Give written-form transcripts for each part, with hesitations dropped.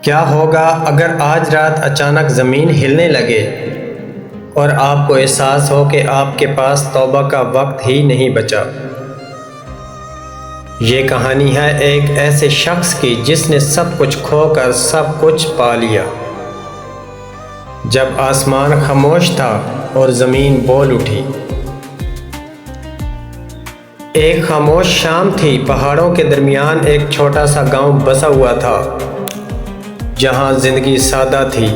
کیا ہوگا اگر آج رات اچانک زمین ہلنے لگے اور آپ کو احساس ہو کہ آپ کے پاس توبہ کا وقت ہی نہیں بچا؟ یہ کہانی ہے ایک ایسے شخص کی جس نے سب کچھ کھو کر سب کچھ پا لیا۔ جب آسمان خاموش تھا اور زمین بول اٹھی۔ ایک خاموش شام تھی۔ پہاڑوں کے درمیان ایک چھوٹا سا گاؤں بسا ہوا تھا جہاں زندگی سادہ تھی۔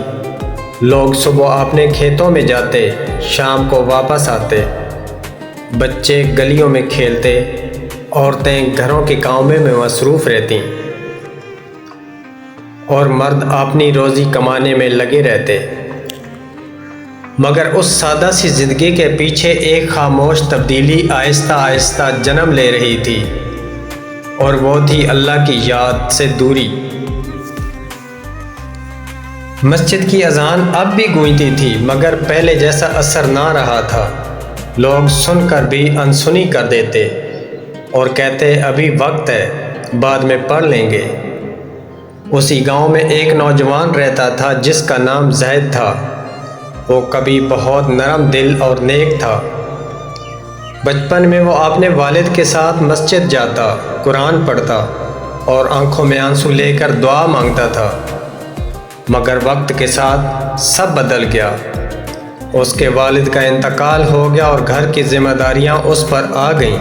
لوگ صبح اپنے کھیتوں میں جاتے، شام کو واپس آتے، بچے گلیوں میں کھیلتے، عورتیں گھروں کے کاموں میں مصروف رہتیں اور مرد اپنی روزی کمانے میں لگے رہتے۔ مگر اس سادہ سی زندگی کے پیچھے ایک خاموش تبدیلی آہستہ آہستہ جنم لے رہی تھی، اور وہ تھی اللہ کی یاد سے دوری۔ مسجد کی اذان اب بھی گونجتی تھی، مگر پہلے جیسا اثر نہ رہا تھا۔ لوگ سن کر بھی انسنی کر دیتے اور کہتے ابھی وقت ہے، بعد میں پڑھ لیں گے۔ اسی گاؤں میں ایک نوجوان رہتا تھا جس کا نام زید تھا۔ وہ کبھی بہت نرم دل اور نیک تھا۔ بچپن میں وہ اپنے والد کے ساتھ مسجد جاتا، قرآن پڑھتا اور آنکھوں میں آنسو لے کر دعا مانگتا تھا۔ مگر وقت کے ساتھ سب بدل گیا۔ اس کے والد کا انتقال ہو گیا اور گھر کی ذمہ داریاں اس پر آ گئیں۔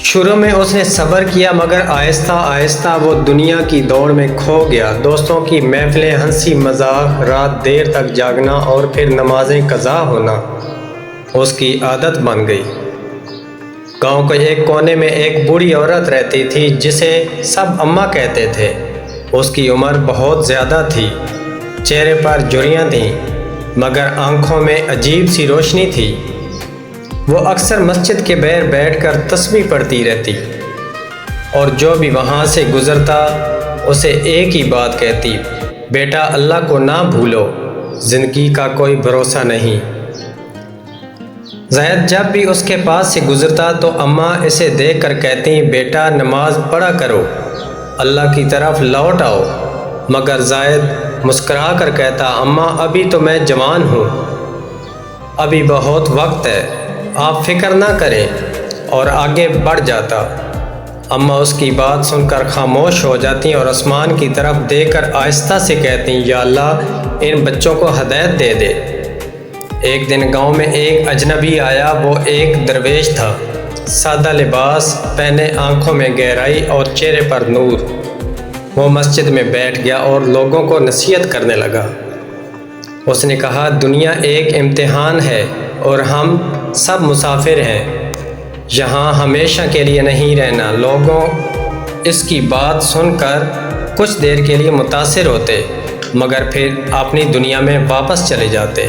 شروع میں اس نے صبر کیا، مگر آہستہ آہستہ وہ دنیا کی دوڑ میں کھو گیا۔ دوستوں کی محفلیں، ہنسی مذاق، رات دیر تک جاگنا اور پھر نمازیں قضا ہونا اس کی عادت بن گئی۔ گاؤں کے ایک کونے میں ایک بوڑھی عورت رہتی تھی جسے سب اماں کہتے تھے۔ اس کی عمر بہت زیادہ تھی، چہرے پر جھریاں تھیں، مگر آنکھوں میں عجیب سی روشنی تھی۔ وہ اکثر مسجد کے باہر بیٹھ کر تسبیح پڑھتی رہتی اور جو بھی وہاں سے گزرتا اسے ایک ہی بات کہتی، بیٹا اللہ کو نہ بھولو، زندگی کا کوئی بھروسہ نہیں۔ زید جب بھی اس کے پاس سے گزرتا تو اماں اسے دیکھ کر کہتی، بیٹا نماز پڑھا کرو، اللہ کی طرف لوٹ آؤ۔ مگر زید مسکرا کر کہتا، اماں ابھی تو میں جوان ہوں، ابھی بہت وقت ہے، آپ فکر نہ کریں، اور آگے بڑھ جاتا۔ اماں اس کی بات سن کر خاموش ہو جاتی اور آسمان کی طرف دیکھ کر آہستہ سے کہتی، یا اللہ ان بچوں کو ہدایت دے دے۔ ایک دن گاؤں میں ایک اجنبی آیا۔ وہ ایک درویش تھا، سادہ لباس پہنے، آنکھوں میں گہرائی اور چہرے پر نور۔ وہ مسجد میں بیٹھ گیا اور لوگوں کو نصیحت کرنے لگا۔ اس نے کہا، دنیا ایک امتحان ہے اور ہم سب مسافر ہیں، یہاں ہمیشہ کے لیے نہیں رہنا۔ لوگوں اس کی بات سن کر کچھ دیر کے لیے متاثر ہوتے، مگر پھر اپنی دنیا میں واپس چلے جاتے۔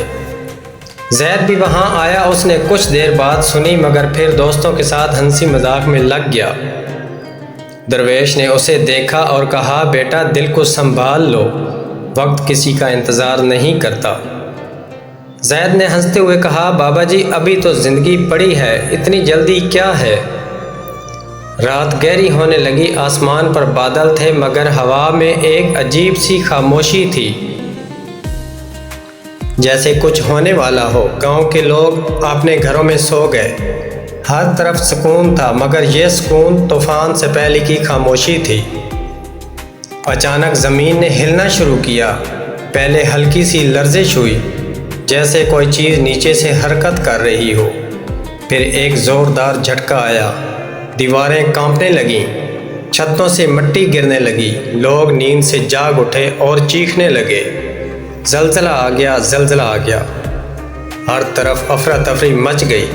زید بھی وہاں آیا۔ اس نے کچھ دیر بات سنی، مگر پھر دوستوں کے ساتھ ہنسی مذاق میں لگ گیا۔ درویش نے اسے دیکھا اور کہا، بیٹا دل کو سنبھال لو، وقت کسی کا انتظار نہیں کرتا۔ زید نے ہنستے ہوئے کہا، بابا جی ابھی تو زندگی پڑی ہے، اتنی جلدی کیا ہے؟ رات گہری ہونے لگی، آسمان پر بادل تھے، مگر ہوا میں ایک عجیب سی خاموشی تھی، جیسے کچھ ہونے والا ہو۔ گاؤں کے لوگ اپنے گھروں میں سو گئے، ہر طرف سکون تھا، مگر یہ سکون طوفان سے پہلے کی خاموشی تھی۔ اچانک زمین نے ہلنا شروع کیا۔ پہلے ہلکی سی لرزش ہوئی، جیسے کوئی چیز نیچے سے حرکت کر رہی ہو۔ پھر ایک زوردار جھٹکا آیا، دیواریں کانپنے لگیں، چھتوں سے مٹی گرنے لگی، لوگ نیند سے جاگ اٹھے اور چیخنے لگے، زلزلہ آ گیا، زلزلہ آ گیا۔ ہر طرف افراتفری مچ گئی،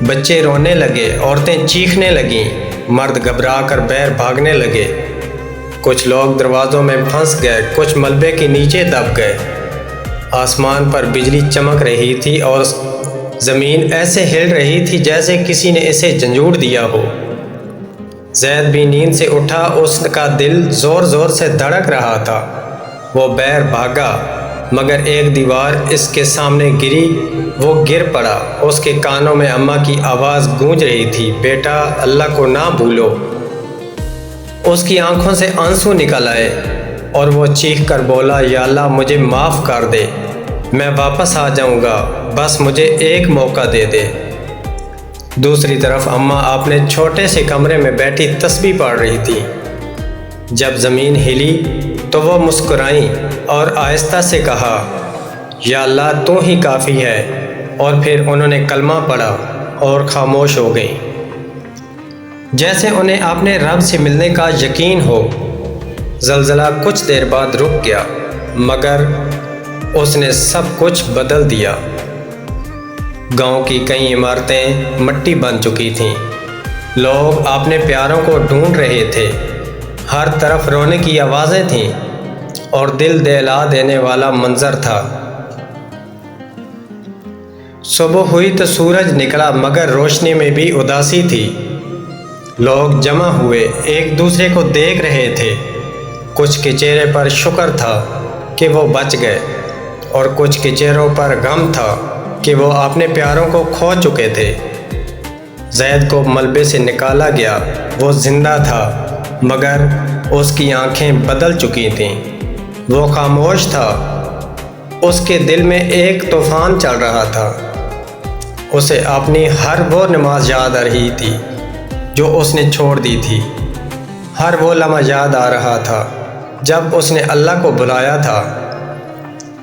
بچے رونے لگے، عورتیں چیخنے لگیں، مرد گھبرا کر باہر بھاگنے لگے۔ کچھ لوگ دروازوں میں پھنس گئے، کچھ ملبے کے نیچے دب گئے۔ آسمان پر بجلی چمک رہی تھی اور زمین ایسے ہل رہی تھی جیسے کسی نے اسے جھنجھوڑ دیا ہو۔ زید بھی نیند سے اٹھا، اس کا دل زور زور سے دھڑک رہا تھا۔ وہ باہر بھاگا، مگر ایک دیوار اس کے سامنے گری، وہ گر پڑا۔ اس کے کانوں میں اماں کی آواز گونج رہی تھی، بیٹا اللہ کو نہ بھولو۔ اس کی آنکھوں سے آنسو نکل آئے، اور وہ چیخ کر بولا، یا اللہ مجھے معاف کر دے، میں واپس آ جاؤں گا، بس مجھے ایک موقع دے دے۔ دوسری طرف اماں اپنے چھوٹے سے کمرے میں بیٹھی تسبیح پڑھ رہی تھی۔ جب زمین ہلی تو وہ مسکرائیں اور آہستہ سے کہا، یا اللہ تو ہی کافی ہے، اور پھر انہوں نے کلمہ پڑھا اور خاموش ہو گئیں، جیسے انہیں اپنے رب سے ملنے کا یقین ہو۔ زلزلہ کچھ دیر بعد رک گیا، مگر اس نے سب کچھ بدل دیا۔ گاؤں کی کئی عمارتیں مٹی بن چکی تھیں، لوگ اپنے پیاروں کو ڈھونڈ رہے تھے، ہر طرف رونے کی آوازیں تھیں اور دل دہلا دینے والا منظر تھا۔ صبح ہوئی تو سورج نکلا، مگر روشنی میں بھی اداسی تھی۔ لوگ جمع ہوئے ایک دوسرے کو دیکھ رہے تھے، کچھ کے چہرے پر شکر تھا کہ وہ بچ گئے، اور کچھ کے چہروں پر غم تھا کہ وہ اپنے پیاروں کو کھو چکے تھے۔ زید کو ملبے سے نکالا گیا، وہ زندہ تھا، مگر اس کی آنکھیں بدل چکی تھیں، وہ خاموش تھا، اس کے دل میں ایک طوفان چل رہا تھا۔ اسے اپنی ہر وہ نماز یاد آ رہی تھی جو اس نے چھوڑ دی تھی، ہر وہ لمحہ یاد آ رہا تھا جب اس نے اللہ کو بلایا تھا۔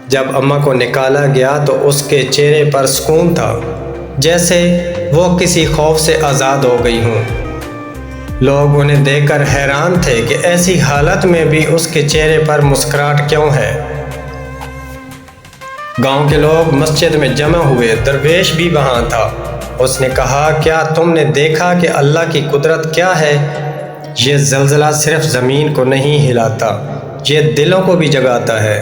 جب اماں کو نکالا گیا تو اس کے چہرے پر سکون تھا، جیسے وہ کسی خوف سے آزاد ہو گئی ہوں۔ لوگ انہیں دیکھ کر حیران تھے کہ ایسی حالت میں بھی اس کے چہرے پر مسکراہٹ کیوں ہے۔ گاؤں کے لوگ مسجد میں جمع ہوئے، درویش بھی وہاں تھا۔ اس نے کہا، کیا تم نے دیکھا کہ اللہ کی قدرت کیا ہے؟ یہ زلزلہ صرف زمین کو نہیں ہلاتا، یہ دلوں کو بھی جگاتا ہے۔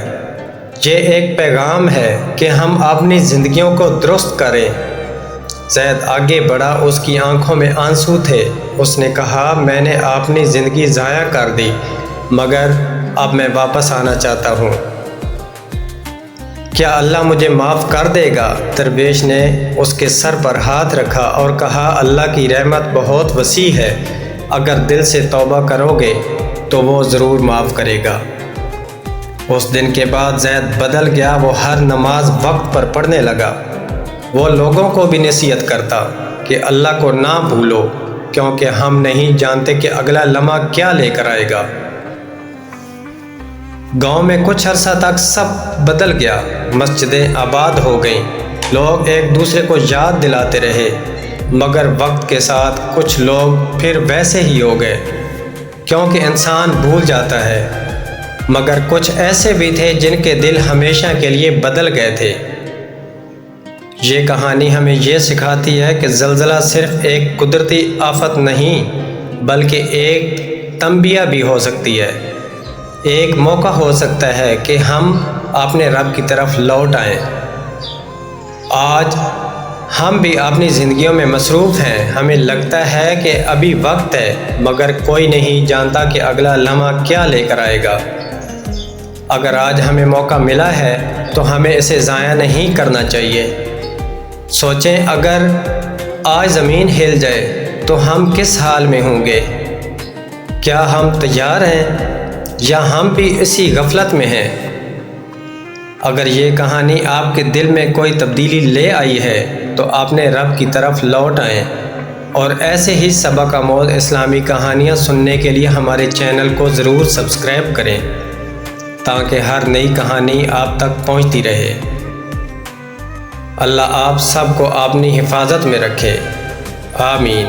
یہ ایک پیغام ہے کہ ہم اپنی زندگیوں کو درست کریں۔ زید آگے بڑھا، اس کی آنکھوں میں آنسو تھے۔ اس نے کہا، میں نے اپنی زندگی ضائع کر دی، مگر اب میں واپس آنا چاہتا ہوں۔ کیا اللہ مجھے معاف کر دے گا؟ درویش نے اس کے سر پر ہاتھ رکھا اور کہا، اللہ کی رحمت بہت وسیع ہے، اگر دل سے توبہ کرو گے تو وہ ضرور معاف کرے گا۔ اس دن کے بعد زید بدل گیا، وہ ہر نماز وقت پر پڑھنے لگا۔ وہ لوگوں کو بھی نصیحت کرتا کہ اللہ کو نہ بھولو، کیونکہ ہم نہیں جانتے کہ اگلا لمحہ کیا لے کر آئے گا۔ گاؤں میں کچھ عرصہ تک سب بدل گیا، مسجدیں آباد ہو گئیں، لوگ ایک دوسرے کو یاد دلاتے رہے، مگر وقت کے ساتھ کچھ لوگ پھر ویسے ہی ہو گئے، کیونکہ انسان بھول جاتا ہے۔ مگر کچھ ایسے بھی تھے جن کے دل ہمیشہ کے لیے بدل گئے تھے۔ یہ کہانی ہمیں یہ سکھاتی ہے کہ زلزلہ صرف ایک قدرتی آفت نہیں، بلکہ ایک تنبیہ بھی ہو سکتی ہے، ایک موقع ہو سکتا ہے کہ ہم اپنے رب کی طرف لوٹ آئیں۔ آج ہم بھی اپنی زندگیوں میں مصروف ہیں، ہمیں لگتا ہے کہ ابھی وقت ہے، مگر کوئی نہیں جانتا کہ اگلا لمحہ کیا لے کر آئے گا۔ اگر آج ہمیں موقع ملا ہے تو ہمیں اسے ضائع نہیں کرنا چاہیے۔ سوچیں، اگر آج زمین ہل جائے تو ہم کس حال میں ہوں گے؟ کیا ہم تیار ہیں یا ہم بھی اسی غفلت میں ہیں؟ اگر یہ کہانی آپ کے دل میں کوئی تبدیلی لے آئی ہے تو اپنے رب کی طرف لوٹ آئیں، اور ایسے ہی سبق آموز اسلامی کہانیاں سننے کے لیے ہمارے چینل کو ضرور سبسکرائب کریں تاکہ ہر نئی کہانی آپ تک پہنچتی رہے۔ اللہ آپ سب کو اپنی حفاظت میں رکھے، آمین۔